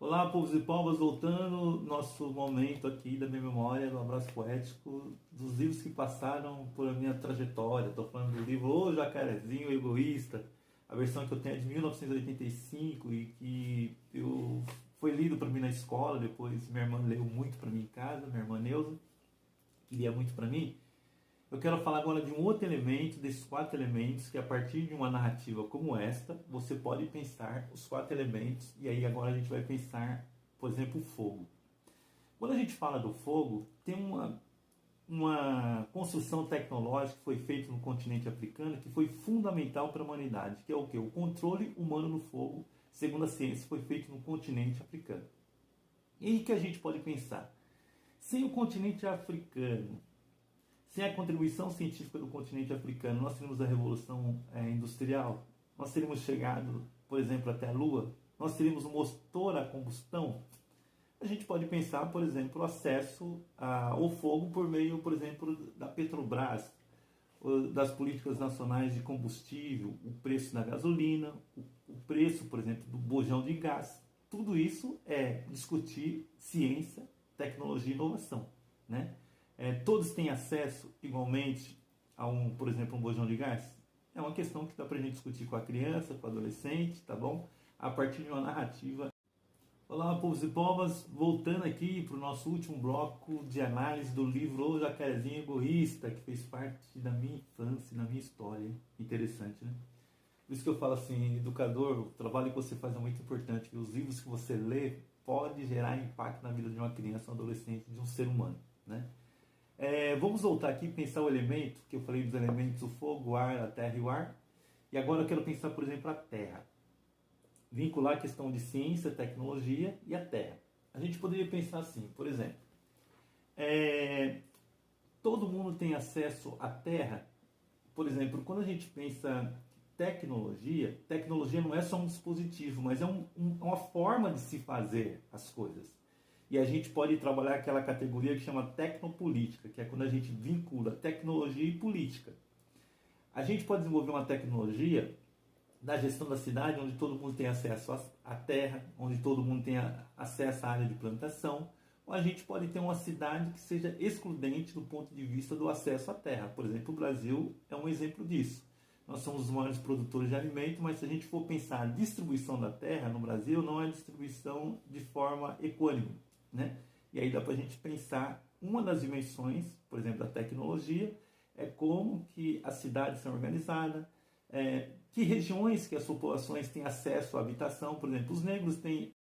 Olá, povos e povas, voltando nosso momento aqui da minha memória, do abraço poético, dos livros que passaram por minha trajetória. Estou falando do livro O Jacarezinho Egoísta, a versão que eu tenho é de 1985 e que foi lido para mim na escola. Depois minha irmã leu muito para mim em casa, minha irmã Neuza, que lia muito para mim. Eu quero falar agora de um outro elemento, desses 4 elementos, que a partir de uma narrativa como esta, você pode pensar os 4 elementos, e aí agora a gente vai pensar, por exemplo, o fogo. Quando a gente fala do fogo, tem uma construção tecnológica que foi feita no continente africano que foi fundamental para a humanidade, que é o quê? O controle humano no fogo, segundo a ciência, foi feito no continente africano. E aí que a gente pode pensar? Sem o continente africano, sem a contribuição científica do continente africano, nós teríamos a Revolução Industrial, nós teríamos chegado, por exemplo, até a Lua, nós teríamos um motor a combustão. A gente pode pensar, por exemplo, o acesso ao fogo por meio, por exemplo, da Petrobras, das políticas nacionais de combustível, o preço da gasolina, o preço, por exemplo, do bojão de gás. Tudo isso é discutir ciência, tecnologia e inovação, né? Todos têm acesso igualmente a por exemplo, um bojão de gás? É uma questão que dá para a gente discutir com a criança, com o adolescente, tá bom? A partir de uma narrativa. Olá, povos e povas, voltando aqui para o nosso último bloco de análise do livro O Jacarezinho Egoísta, que fez parte da minha infância, da minha história. Interessante, né? Por isso que eu falo assim, educador, o trabalho que você faz é muito importante. Os livros que você lê podem gerar impacto na vida de uma criança, um adolescente, de um ser humano, né? Vamos voltar aqui e pensar o elemento, que eu falei dos elementos, o fogo, o ar, a terra e o ar. E agora eu quero pensar, por exemplo, a terra. Vincular a questão de ciência, tecnologia e a terra. A gente poderia pensar assim, por exemplo, todo mundo tem acesso à terra. Por exemplo, quando a gente pensa tecnologia, tecnologia não é só um dispositivo, mas é uma forma de se fazer as coisas. E a gente pode trabalhar aquela categoria que chama tecnopolítica, que é quando a gente vincula tecnologia e política. A gente pode desenvolver uma tecnologia da gestão da cidade, onde todo mundo tem acesso à terra, onde todo mundo tem acesso à área de plantação, ou a gente pode ter uma cidade que seja excludente do ponto de vista do acesso à terra. Por exemplo, o Brasil é um exemplo disso. Nós somos os maiores produtores de alimento, mas se a gente for pensar a distribuição da terra no Brasil, não é distribuição de forma equânime, né? E aí dá para a gente pensar uma das dimensões, por exemplo, da tecnologia, é como que as cidades são organizadas, que regiões que as populações têm acesso à habitação. Por exemplo, os negros têm